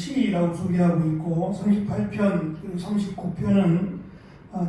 시라고 소개하고 있고 38편 그리고 39편은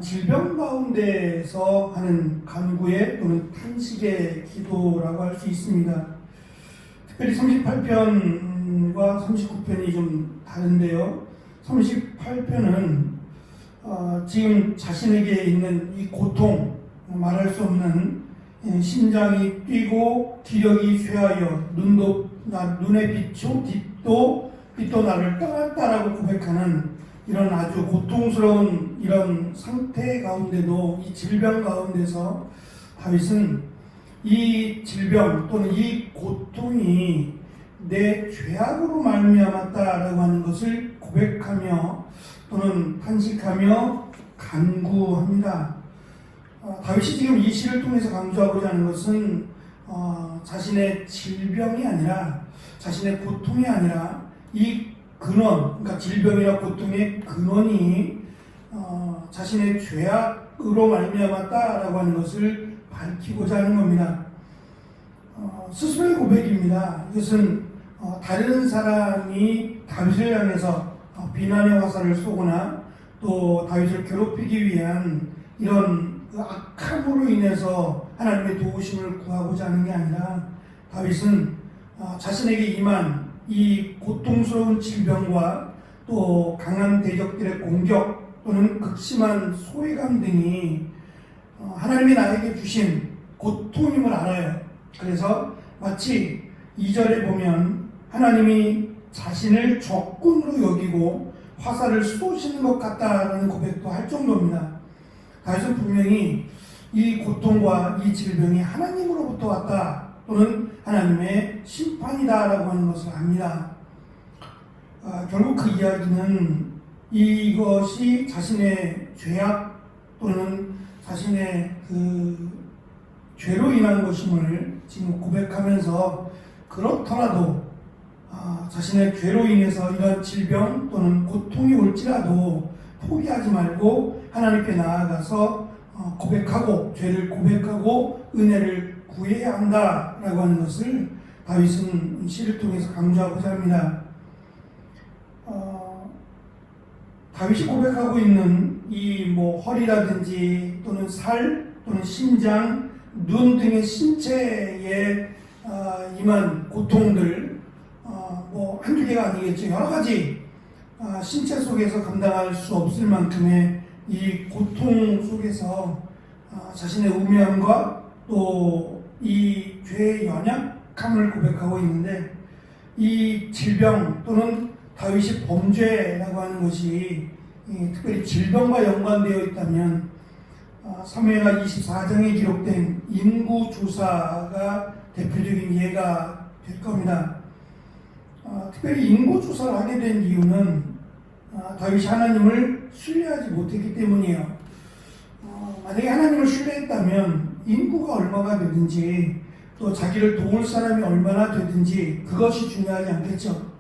질병 가운데서 하는 간구의 또는 탄식의 기도라고 할 수 있습니다. 특별히 38편과 39편이 좀 다른데요. 38편은 지금 자신에게 있는 이 고통, 말할 수 없는 심장이 뛰고 기력이 쇠하여 눈에 비추 빛도 나를 떠났다라고 고백하는 이런 아주 고통스러운 이런 상태 가운데도 이 질병 가운데서 다윗은 이 질병 또는 이 고통이 내 죄악으로 말미암았다라고 하는 것을 고백하며 또는 탄식하며 간구합니다. 다윗이 지금 이 시를 통해서 강조하고자 하는 것은 자신의 질병이 아니라 자신의 고통이 아니라 이 근원, 그러니까 질병이나 고통의 근원이 자신의 죄악으로 말미암았다라고 하는 것을 밝히고자 하는 겁니다. 스스로의 고백입니다. 이것은 다른 사람이 다윗을 향해서 비난의 화살을 쏘거나 또 다윗을 괴롭히기 위한 이런 악함으로 인해서 하나님의 도우심을 구하고자 하는 게 아니라 다윗은 자신에게 임한 이 고통스러운 질병과 또 강한 대적들의 공격 또는 극심한 소외감 등이 하나님이 나에게 주신 고통임을 알아요. 그래서 마치 2절에 보면 하나님이 자신을 적군으로 여기고 화살을 쏘시는 것 같다라는 고백도 할 정도입니다. 다윗은 분명히 이 고통과 이 질병이 하나님으로부터 왔다 또는 하나님의 심판이다라고 하는 것을 압니다. 결국 그 이야기는 이것이 자신의 죄악 또는 자신의 그 죄로 인한 것임을 지금 고백하면서 그렇더라도 자신의 죄로 인해서 이런 질병 또는 고통이 올지라도 포기하지 말고 하나님께 나아가서 고백하고 죄를 고백하고 은혜를 구해야 한다라고 하는 것을 다윗은 시를 통해서 강조하고자 합니다. 다윗이 고백하고 있는 이 허리라든지 또는 살 또는 심장, 눈 등의 신체에 임한 고통들 한두 개가 아니겠죠. 여러 가지 신체 속에서 감당할 수 없을 만큼의 이 고통 속에서 자신의 우매함과 또 이 죄의 연약함을 고백하고 있는데 이 질병 또는 다윗이 범죄라고 하는 것이 특별히 질병과 연관되어 있다면 사무엘하 24장에 기록된 인구조사가 대표적인 예가 될 겁니다. 특별히 인구조사를 하게 된 이유는 다윗이 하나님을 신뢰하지 못했기 때문이에요. 만약에 하나님을 신뢰했다면 인구가 얼마가 되든지 또 자기를 도울 사람이 얼마나 되든지 그것이 중요하지 않겠죠.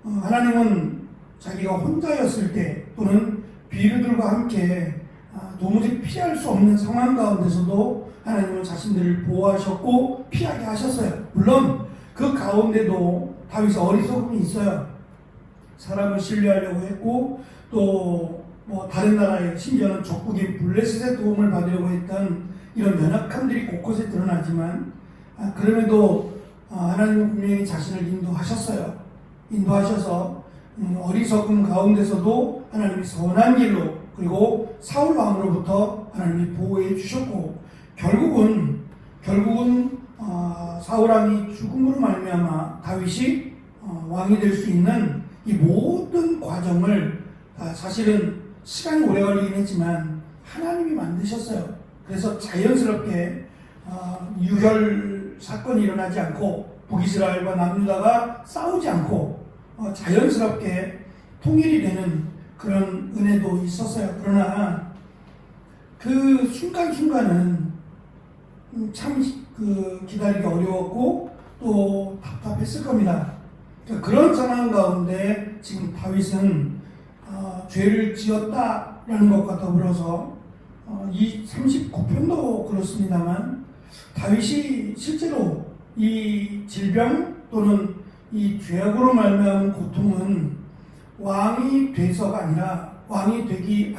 하나님은 자기가 혼자였을 때 또는 비류들과 함께 도무지 피할 수 없는 상황 가운데서도 하나님은 자신들을 보호하셨고 피하게 하셨어요. 물론 그 가운데도 다윗의 어리석음이 있어요. 사람을 신뢰하려고 했고 또 다른 나라의 심지어는 적국인 블레셋의 도움을 받으려고 했던 이런 연약함들이 곳곳에 드러나지만 그럼에도 하나님은 분명히 자신을 인도하셨어요. 인도하셔서 어리석음 가운데서도 하나님이 선한 길로 그리고 사울 왕으로부터 하나님이 보호해 주셨고 결국은 사울 왕이 죽음으로 말미암아 다윗이 왕이 될 수 있는 이 모든 과정을 사실은 시간이 오래 걸리긴 했지만 하나님이 만드셨어요. 그래서 자연스럽게 유혈 사건이 일어나지 않고 북이스라엘과 남유다가 싸우지 않고 자연스럽게 통일이 되는 그런 은혜도 있었어요. 그러나 그 순간순간은 참 기다리기 어려웠고 또 답답했을 겁니다. 그런 상황 가운데 지금 다윗은 죄를 지었다라는 것과 더불어서 이 39편도 그렇습니다만 다윗이 실제로 이 질병 또는 이 죄악으로 말미암은 고통은 왕이 돼서가 아니라 왕이 되기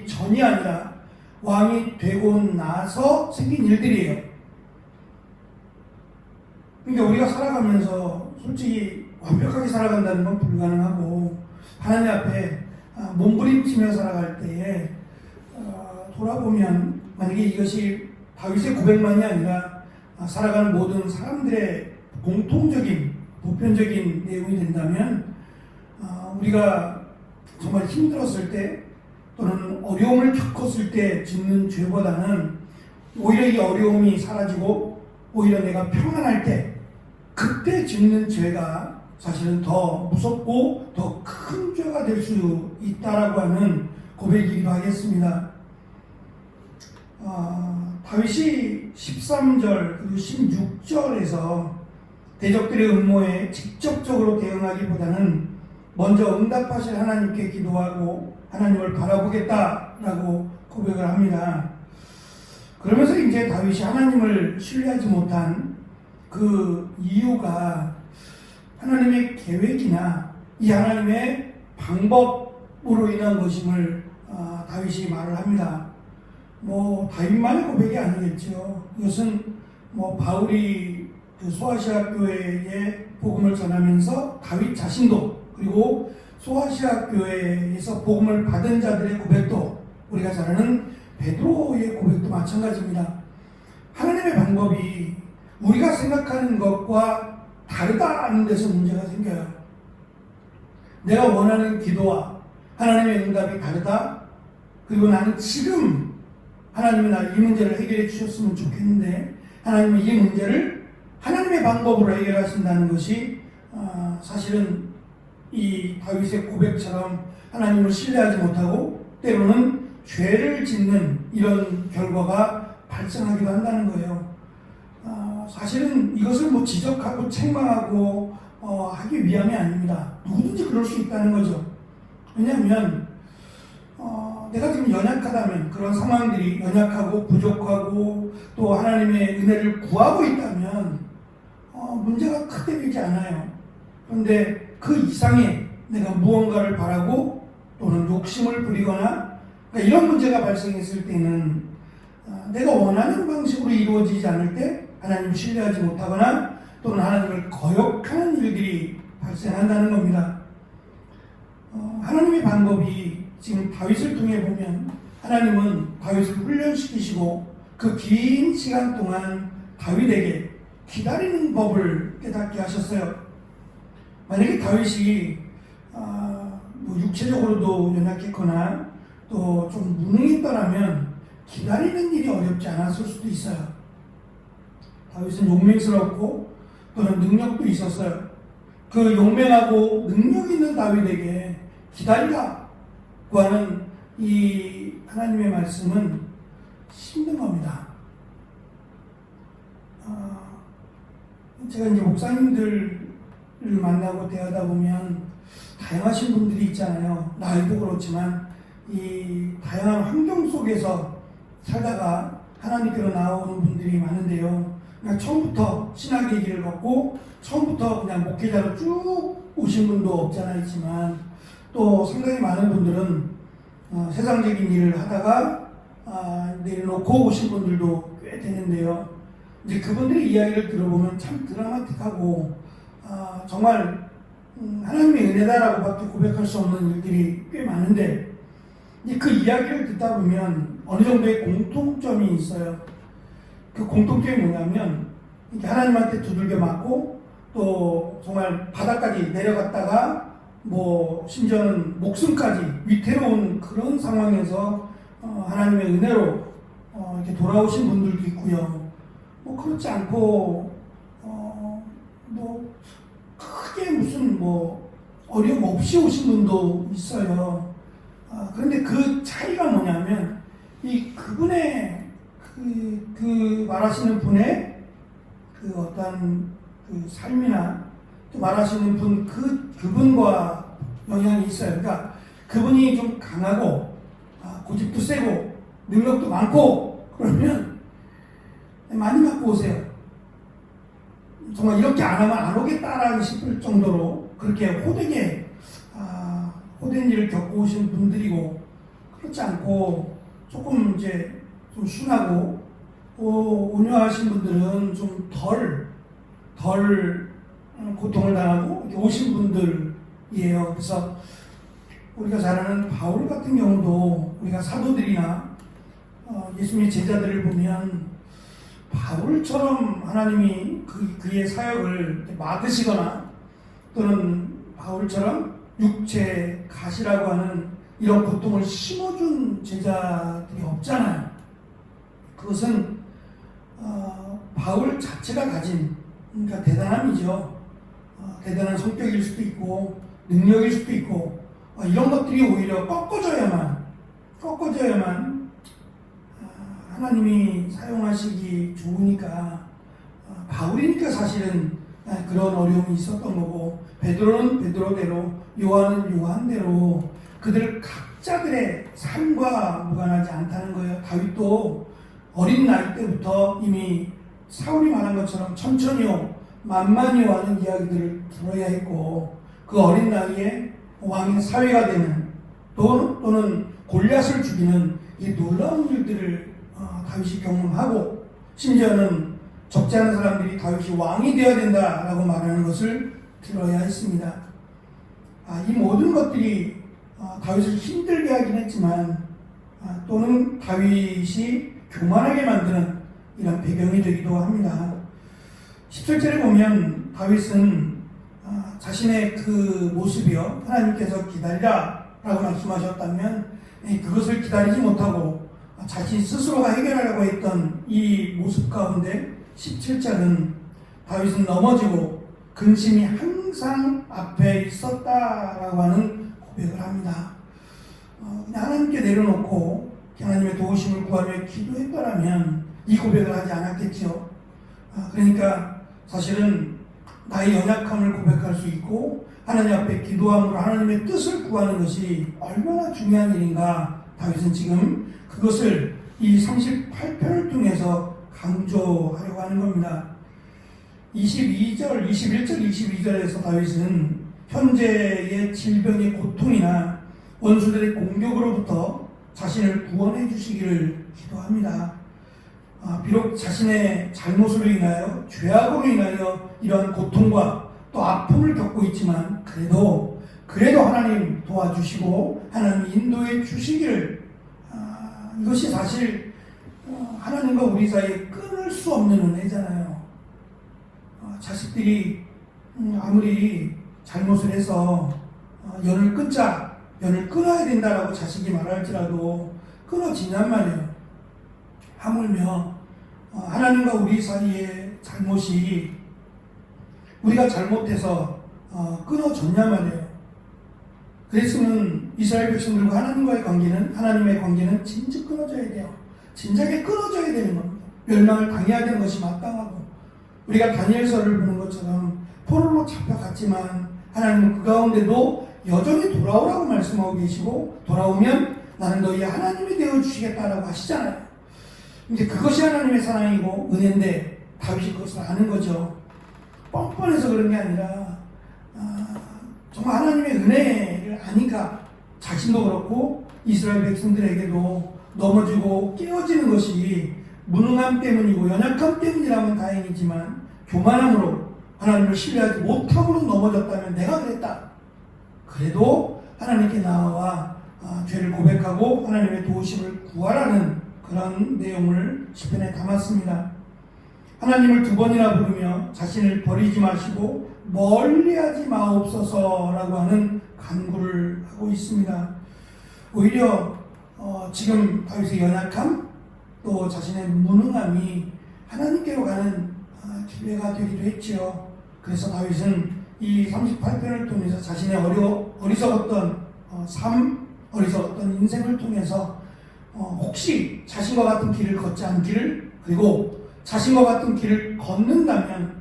전이 아니라 왕이 되고 나서 생긴 일들이에요. 그러니까 우리가 살아가면서 솔직히 완벽하게 살아간다는 건 불가능하고 하나님 앞에 몸부림치며 살아갈 때에 돌아보면 만약에 이것이 다윗의 고백만이 아니라 살아가는 모든 사람들의 공통적인 보편적인 내용이 된다면 우리가 정말 힘들었을 때 또는 어려움을 겪었을 때 짓는 죄보다는 오히려 이 어려움이 사라지고 오히려 내가 평안할 때 그때 짓는 죄가 사실은 더 무섭고 더 큰 죄가 될 수 있다라고 하는 고백이기도 하겠습니다. 다윗이 13절 그리고 16절에서 대적들의 음모에 직접적으로 대응하기보다는 먼저 응답하실 하나님께 기도하고 하나님을 바라보겠다라고 고백을 합니다. 그러면서 이제 다윗이 하나님을 신뢰하지 못한 그 이유가 하나님의 계획이나 이 하나님의 방법으로 인한 것임을 다윗이 말을 합니다. 다윗만의 고백이 아니겠죠. 이것은 바울이 그 소아시아 교회에 복음을 전하면서 다윗 자신도 그리고 소아시아 교회에서 복음을 받은 자들의 고백도 우리가 잘 아는 베드로의 고백도 마찬가지입니다. 하나님의 방법이 우리가 생각하는 것과 다르다는 데서 문제가 생겨요. 내가 원하는 기도와 하나님의 응답이 다르다. 그리고 나는 지금 하나님이 나를 이 문제를 해결해 주셨으면 좋겠는데 하나님은 이 문제를 하나님의 방법으로 해결하신다는 것이 사실은 이 다윗의 고백처럼 하나님을 신뢰하지 못하고 때로는 죄를 짓는 이런 결과가 발생하기도 한다는 거예요. 사실은 이것을 지적하고 책망하고 하기 위함이 아닙니다. 누구든지 그럴 수 있다는 거죠. 왜냐하면 내가 지금 연약하다면 그런 상황들이 연약하고 부족하고 또 하나님의 은혜를 구하고 있다면 문제가 크게 되지 않아요. 그런데 그 이상의 내가 무언가를 바라고 또는 욕심을 부리거나 그러니까 이런 문제가 발생했을 때는 내가 원하는 방식으로 이루어지지 않을 때 하나님을 신뢰하지 못하거나 또는 하나님을 거역하는 일들이 발생한다는 겁니다. 하나님의 방법이 지금 다윗을 통해 보면 하나님은 다윗을 훈련시키시고 그 긴 시간 동안 다윗에게 기다리는 법을 깨닫게 하셨어요. 만약에 다윗이 육체적으로도 연약했거나 또 좀 무능했더라면 기다리는 일이 어렵지 않았을 수도 있어요. 다윗은 용맹스럽고 또는 능력도 있었어요. 그 용맹하고 능력 있는 다윗에게 기다리라고 하는 이 하나님의 말씀은 힘든 겁니다. 제가 이제 목사님들을 만나고 대하다 보면 다양하신 분들이 있잖아요. 나이도 그렇지만 이 다양한 환경 속에서 살다가 하나님께로 나오는 분들이 많은데요. 그냥 처음부터 신학의 길을 걷고 처음부터 그냥 목회자로 쭉 오신 분도 없지 않아 있지만 또 상당히 많은 분들은 세상적인 일을 하다가 내려놓고 오신 분들도 꽤 되는데요. 이제 그분들의 이야기를 들어보면 참 드라마틱하고 정말 하나님의 은혜다라고밖에 고백할 수 없는 일들이 꽤 많은데 이제 그 이야기를 듣다 보면 어느 정도의 공통점이 있어요. 그 공통점이 뭐냐면 하나님한테 두들겨 맞고 또 정말 바닥까지 내려갔다가 심지어는 목숨까지 위태로운 그런 상황에서 하나님의 은혜로 이렇게 돌아오신 분들도 있고요. 그렇지 않고 크게 무슨 어려움 없이 오신 분도 있어요. 그런데 그 차이가 뭐냐면 그분의 그 말하시는 분의 그 어떤 그 삶이나 또 말하시는 분 그분과 영향이 있어요. 그러니까 그분이 좀 강하고 고집도 세고 능력도 많고 그러면 많이 갖고 오세요. 정말 이렇게 안 하면 안 오겠다라고 싶을 정도로 그렇게 호되게 호된 일을 겪어오신 분들이고, 그렇지 않고 조금 이제 좀 순하고 온유하신 분들은 좀 덜 고통을 당하고 이렇게 오신 분들이에요. 그래서 우리가 잘 아는 바울 같은 경우도 우리가 사도들이나 예수님의 제자들을 보면 바울처럼 하나님이 그의 사역을 막으시거나 또는 바울처럼 육체 가시라고 하는 이런 고통을 심어준 제자들이 없잖아요. 그것은 바울 자체가 가진 그러니까 대단함이죠. 대단한 성격일 수도 있고 능력일 수도 있고 이런 것들이 오히려 꺾어져야만 하나님이 사용하시기 좋으니까 바울이니까 사실은 그런 어려움이 있었던 거고 베드로는 베드로대로 요한은 요한대로 그들 각자들의 삶과 무관하지 않다는 거예요. 다윗도 어린 나이 때부터 이미 사울이 말한 것처럼 천천히요 만만히요 하는 이야기들을 들어야 했고 그 어린 나이에 왕의 사위가 되는 또는 골리앗을 죽이는 이 놀라운 일들을 다윗이 경험하고 심지어는 적지 않은 사람들이 다윗이 왕이 되어야 된다라고 말하는 것을 들어야 했습니다. 이 모든 것들이 다윗을 힘들게 하긴 했지만 또는 다윗이 교만하게 만드는 이런 배경이 되기도 합니다. 17절에 보면 다윗은 자신의 그 모습이요 하나님께서 기다리라 라고 말씀하셨다면 그것을 기다리지 못하고 자신 스스로가 해결하려고 했던 이 모습 가운데 17절은 다윗은 넘어지고 근심이 항상 앞에 있었다라고 하는 고백을 합니다. 그냥 하나님께 내려놓고 하나님의 도우심을 구하며 기도했더라면 이 고백을 하지 않았겠죠. 그러니까 사실은 나의 연약함을 고백할 수 있고 하나님 앞에 기도함으로 하나님의 뜻을 구하는 것이 얼마나 중요한 일인가 다윗은 지금 그것을 이 38편을 통해서 강조하려고 하는 겁니다. 21절, 22절에서 다윗은 현재의 질병의 고통이나 원수들의 공격으로부터 자신을 구원해 주시기를 기도합니다. 비록 자신의 잘못으로 인하여 죄악으로 인하여 이러한 고통과 또 아픔을 겪고 있지만 그래도 하나님 도와주시고 하나님 인도해 주시기를 이것이 사실 하나님과 우리 사이에 끊을 수 없는 은혜잖아요. 자식들이 아무리 잘못을 해서 연을 끊어야 된다라고 자식이 말할지라도 끊어지냔 말이에요. 하물며 하나님과 우리 사이의 잘못이 우리가 잘못해서 끊어졌냐 말이에요. 그랬으면 이스라엘 백성들과 하나님의 관계는 진짜 끊어져야 돼요. 진작에 끊어져야 되는 겁니다. 멸망을 당해야 되는 것이 마땅하고 우리가 다니엘서를 보는 것처럼 포로로 잡혀갔지만 하나님은 그 가운데도 여전히 돌아오라고 말씀하고 계시고 돌아오면 나는 너희의 하나님이 되어주시겠다라고 하시잖아요. 이제 그것이 하나님의 사랑이고 은혜인데 다윗이 그것을 아는 거죠. 뻔뻔해서 그런 게 아니라 정말 하나님의 은혜를 아니까 자신도 그렇고 이스라엘 백성들에게도 넘어지고 깨어지는 것이 무능함 때문이고 연약함 때문이라면 다행이지만 교만함으로 하나님을 신뢰하지 못함으로 넘어졌다면 내가 그랬다. 그래도 하나님께 나아와 죄를 고백하고 하나님의 도우심을 구하라는 그런 내용을 시편에 담았습니다. 하나님을 2번이나 부르며 자신을 버리지 마시고 멀리하지 마옵소서라고 하는 간구를 하고 있습니다. 오히려 지금 다윗의 연약함 또 자신의 무능함이 하나님께로 가는 기회가 되기도 했지요. 그래서 다윗은 이 38편을 통해서 자신의 어리석었던 어리석었던 인생을 통해서 혹시 자신과 같은 길을 걷지 않기를 그리고 자신과 같은 길을 걷는다면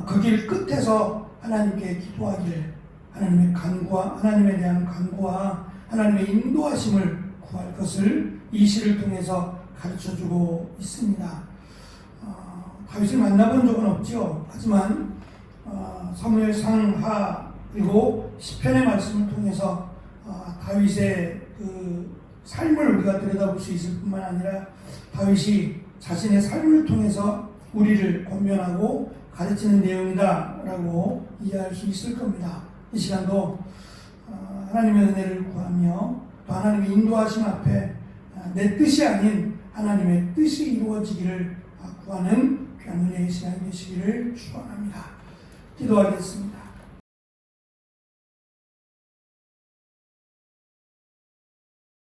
그 길 끝에서 하나님께 기도하기를 하나님에 대한 간구와 하나님의 인도하심을 구할 것을 이 시를 통해서 가르쳐주고 있습니다. 다윗을 만나본 적은 없죠. 하지만 사무엘 상하 그리고 시편의 말씀을 통해서 다윗의 그 삶을 우리가 들여다볼 수 있을 뿐만 아니라 다윗이 자신의 삶을 통해서 우리를 권면하고 가르치는 내용이다라고 이해할 수 있을 겁니다. 이 시간도 하나님의 은혜를 구하며 또 하나님의 인도하심 앞에 내 뜻이 아닌 하나님의 뜻이 이루어지기를 구하는 귀한 은혜의 시간이 되시기를 축원합니다. 기도하겠습니다.